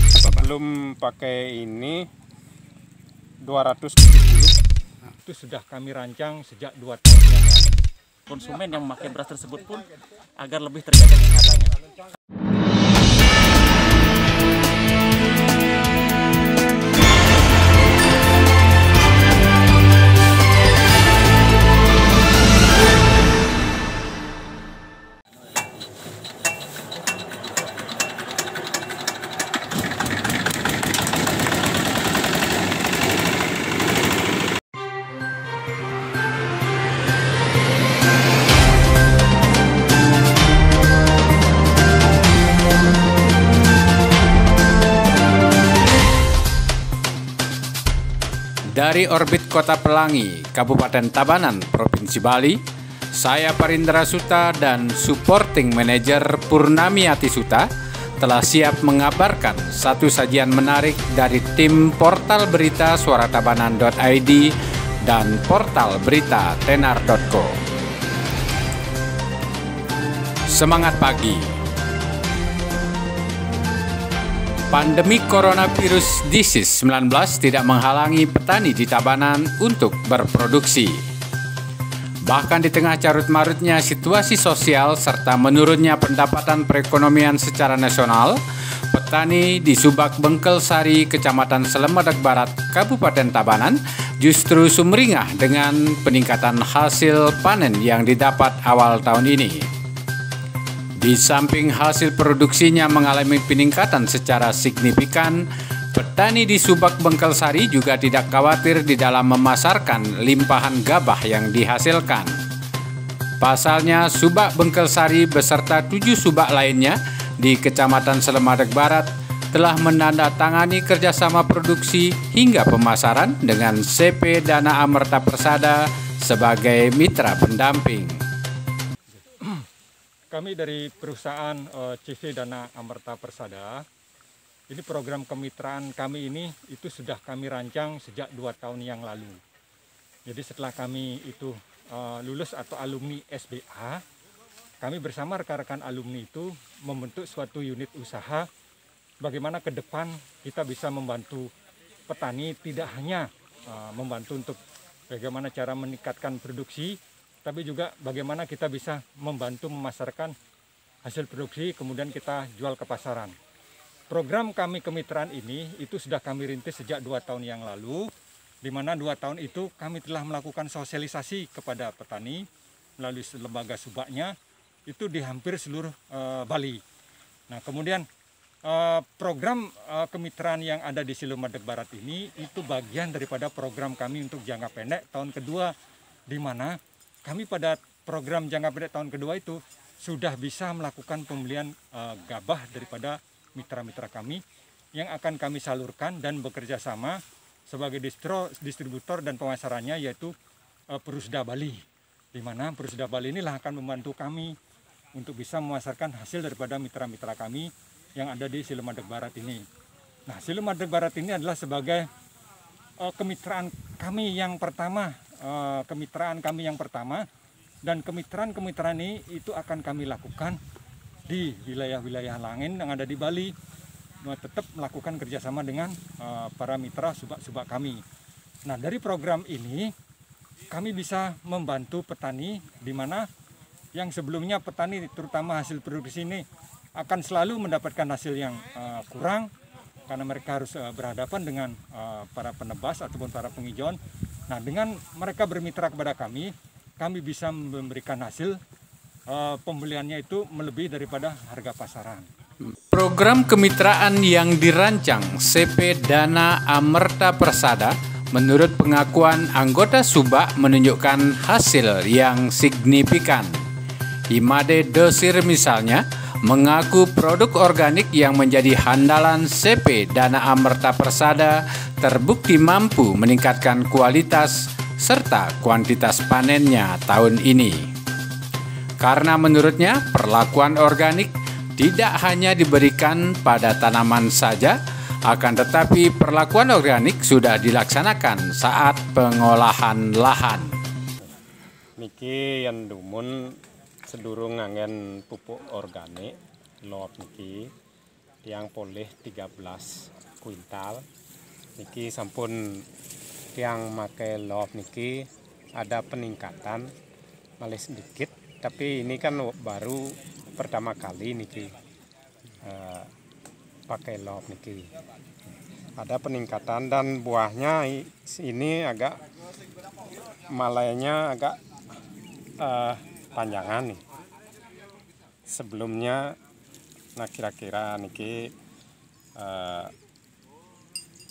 Sebelum pakai ini 270 itu sudah kami rancang sejak 2 tahun yang lalu. Konsumen yang memakai beras tersebut pun agar lebih terjaga kesehatannya. Dari orbit Kota Pelangi, Kabupaten Tabanan, Provinsi Bali, saya Parindra Suta dan Supporting Manager Purnamiati Suta telah siap mengabarkan satu sajian menarik dari tim portal berita suaratabanan.id dan portal berita tenar.co. Semangat pagi! Pandemi coronavirus disease 19 tidak menghalangi petani di Tabanan untuk berproduksi. Bahkan di tengah carut-marutnya situasi sosial serta menurunnya pendapatan perekonomian secara nasional, petani di Subak Bengkelsari, Kecamatan Selemadeg Barat, Kabupaten Tabanan justru sumringah dengan peningkatan hasil panen yang didapat awal tahun ini. Di samping hasil produksinya mengalami peningkatan secara signifikan, petani di Subak Bengkelsari juga tidak khawatir di dalam memasarkan limpahan gabah yang dihasilkan. Pasalnya, Subak Bengkelsari beserta 7 subak lainnya di Kecamatan Selemadeg Barat telah menandatangani kerjasama produksi hingga pemasaran dengan CP Dana Amerta Persada sebagai mitra pendamping. Kami dari perusahaan CV Dana Amerta Persada, ini program kemitraan kami ini itu sudah kami rancang sejak 2 tahun yang lalu. Jadi setelah kami itu lulus atau alumni SBA, kami bersama rekan-rekan alumni itu membentuk suatu unit usaha bagaimana ke depan kita bisa membantu petani, tidak hanya membantu untuk bagaimana cara meningkatkan produksi, tapi juga bagaimana kita bisa membantu memasarkan hasil produksi kemudian kita jual ke pasaran. Program kami kemitraan ini itu sudah kami rintis sejak 2 tahun yang lalu, di mana 2 tahun itu kami telah melakukan sosialisasi kepada petani melalui lembaga subaknya itu di hampir seluruh Bali. Nah kemudian program kemitraan yang ada di Selemadeg Barat ini itu bagian daripada program kami untuk jangka pendek tahun kedua, di mana kami pada program jangka pendek tahun kedua itu sudah bisa melakukan pembelian gabah daripada mitra-mitra kami yang akan kami salurkan dan bekerja sama sebagai distributor dan pemasarannya yaitu Perusda Bali. Di mana Perusda Bali inilah akan membantu kami untuk bisa memasarkan hasil daripada mitra-mitra kami yang ada di Selemadeg Barat ini. Nah, Selemadeg Barat ini adalah sebagai kemitraan kami yang pertama. Dan kemitraan ini itu akan kami lakukan di wilayah-wilayah lain yang ada di Bali, tetap melakukan kerjasama dengan para mitra subak-subak kami. Nah dari program ini kami bisa membantu petani di mana yang sebelumnya petani terutama hasil produksi ini akan selalu mendapatkan hasil yang kurang karena mereka harus berhadapan dengan para penebas ataupun para penghijauan. Nah, dengan mereka bermitra kepada kami bisa memberikan hasil pembeliannya itu melebihi daripada harga pasaran. Program kemitraan yang dirancang CP Dana Amerta Persada menurut pengakuan anggota Subak menunjukkan hasil yang signifikan. Imade Dosir misalnya mengaku produk organik yang menjadi handalan CP Dana Amerta Persada terbukti mampu meningkatkan kualitas serta kuantitas panennya tahun ini. Karena menurutnya perlakuan organik tidak hanya diberikan pada tanaman saja, akan tetapi perlakuan organik sudah dilaksanakan saat pengolahan lahan. Niki yang dumun sedurung ngangen pupuk organik lot niki tiang poleh 13 kuintal niki sampun tiang make lot niki ada peningkatan malah sedikit, tapi ini kan baru pertama kali niki pakai lot niki ada peningkatan dan buahnya ini agak malainya agak panjangan nih. Sebelumnya nah kira-kira niki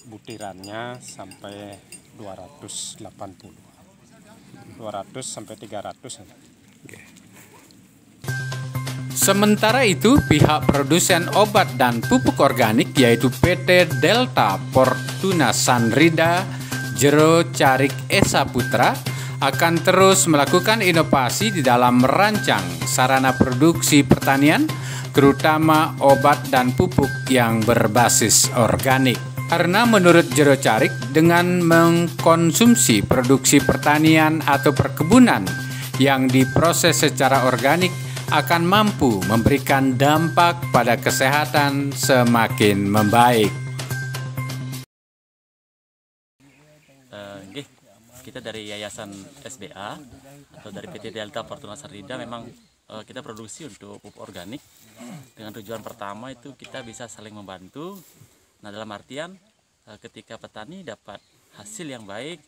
butirannya sampai 200 sampai 300. Sementara itu, pihak produsen obat dan pupuk organik yaitu PT Delta Fortuna Sandrida Jero Carik Esa Putra akan terus melakukan inovasi di dalam merancang sarana produksi pertanian, terutama obat dan pupuk yang berbasis organik. Karena menurut Jero Carik, dengan mengkonsumsi produksi pertanian atau perkebunan yang diproses secara organik akan mampu memberikan dampak pada kesehatan semakin membaik. Kita dari Yayasan SBA atau dari PT Delta Fortuna Sandrida memang kita produksi untuk pupuk organik dengan tujuan pertama itu kita bisa saling membantu. Nah, dalam artian ketika petani dapat hasil yang baik,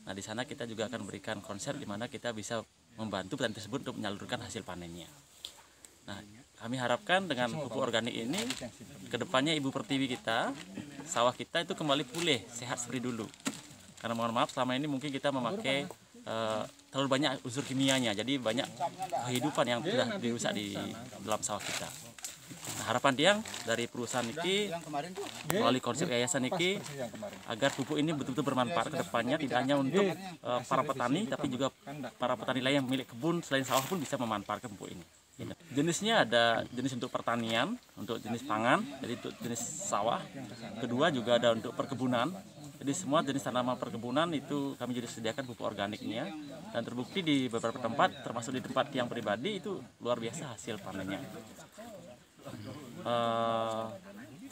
nah di sana kita juga akan berikan konsep di mana kita bisa membantu petani tersebut untuk menyalurkan hasil panennya. Nah, kami harapkan dengan pupuk organik ini kedepannya Ibu Pertiwi kita, sawah kita itu kembali pulih, sehat seperti dulu. Karena mohon maaf selama ini mungkin kita memakai terlalu banyak unsur kimianya, jadi banyak kehidupan yang sudah dirusak di dalam sawah kita. Nah, harapan tiang dari perusahaan ini melalui konsep yayasan ini agar pupuk ini betul-betul bermanfaat ke depannya, tidak hanya untuk para petani tapi juga para petani lain yang milik kebun selain sawah pun bisa memanfaatkan pupuk ini. Jenisnya ada jenis untuk pertanian, untuk jenis pangan, jadi untuk jenis sawah. Kedua juga ada untuk perkebunan. Jadi semua jenis tanaman perkebunan itu kami juga sediakan pupuk organiknya. Dan terbukti di beberapa tempat, termasuk di tempat yang pribadi itu luar biasa hasil panennya.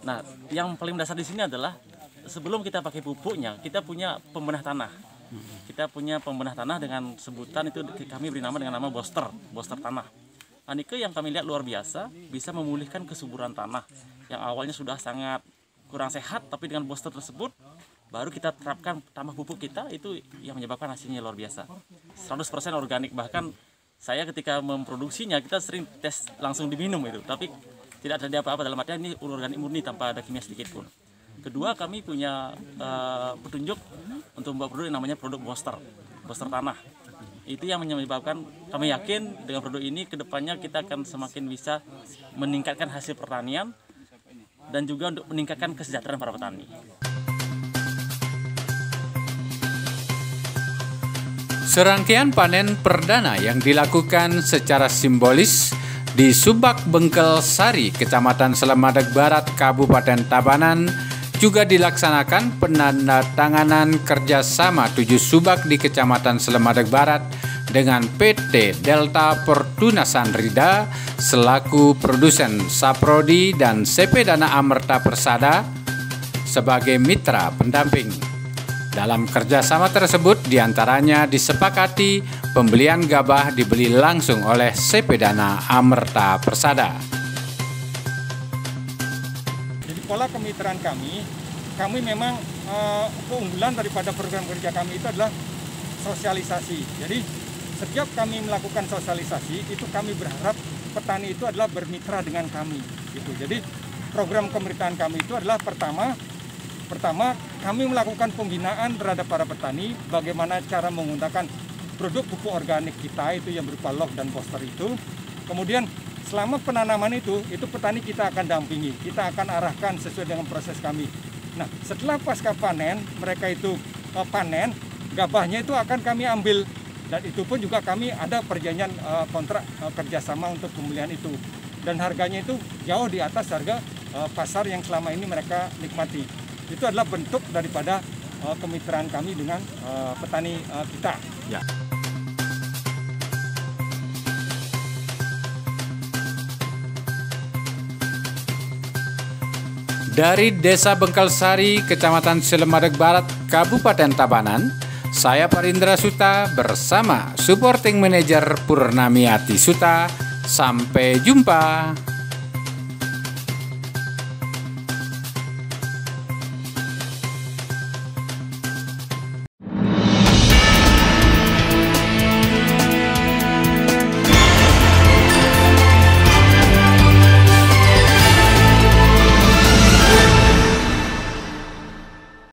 Nah, yang paling mendasar di sini adalah sebelum kita pakai pupuknya, kita punya pembenah tanah. Kita punya pembenah tanah dengan sebutan itu kami beri nama dengan nama booster tanah. Anike yang kami lihat luar biasa, bisa memulihkan kesuburan tanah yang awalnya sudah sangat kurang sehat, tapi dengan booster tersebut baru kita terapkan tambah pupuk kita, itu yang menyebabkan hasilnya luar biasa. 100% organik, bahkan saya ketika memproduksinya kita sering tes langsung diminum itu, tapi tidak terjadi apa-apa, dalam artian ini organik murni tanpa ada kimia sedikit pun. Kedua, kami punya petunjuk untuk membuat produk yang namanya produk booster tanah. Itu yang menyebabkan kami yakin dengan produk ini kedepannya kita akan semakin bisa meningkatkan hasil pertanian dan juga untuk meningkatkan kesejahteraan para petani. Serangkaian panen perdana yang dilakukan secara simbolis di Subak Bengkel Sari, Kecamatan Selemadag Barat, Kabupaten Tabanan, juga dilaksanakan penandatanganan kerjasama 7 subak di Kecamatan Selemadag Barat dengan PT Delta Fortuna Sandrida selaku produsen Saprodi dan CP Dana Amerta Persada sebagai mitra pendamping. Dalam kerjasama tersebut diantaranya disepakati pembelian gabah dibeli langsung oleh CP Dana Amerta Persada. Pola kemitraan kami memang keunggulan daripada program kerja kami itu adalah sosialisasi. Jadi setiap kami melakukan sosialisasi itu kami berharap petani itu adalah bermitra dengan kami. Gitu. Jadi program kemitraan kami itu adalah pertama kami melakukan pembinaan terhadap para petani bagaimana cara menggunakan produk pupuk organik kita itu yang berupa log dan booster itu. Kemudian selama penanaman itu petani kita akan dampingi, kita akan arahkan sesuai dengan proses kami. Nah, setelah pasca panen, mereka itu panen, gabahnya itu akan kami ambil. Dan itu pun juga kami ada perjanjian kontrak kerjasama untuk pembelian itu. Dan harganya itu jauh di atas harga pasar yang selama ini mereka nikmati. Itu adalah bentuk daripada kemitraan kami dengan petani kita. Ya. Dari Desa Bengkalsari, Kecamatan Selemadeg Barat, Kabupaten Tabanan, saya Parindra Suta bersama Supporting Manager Purnamiati Suta. Sampai jumpa.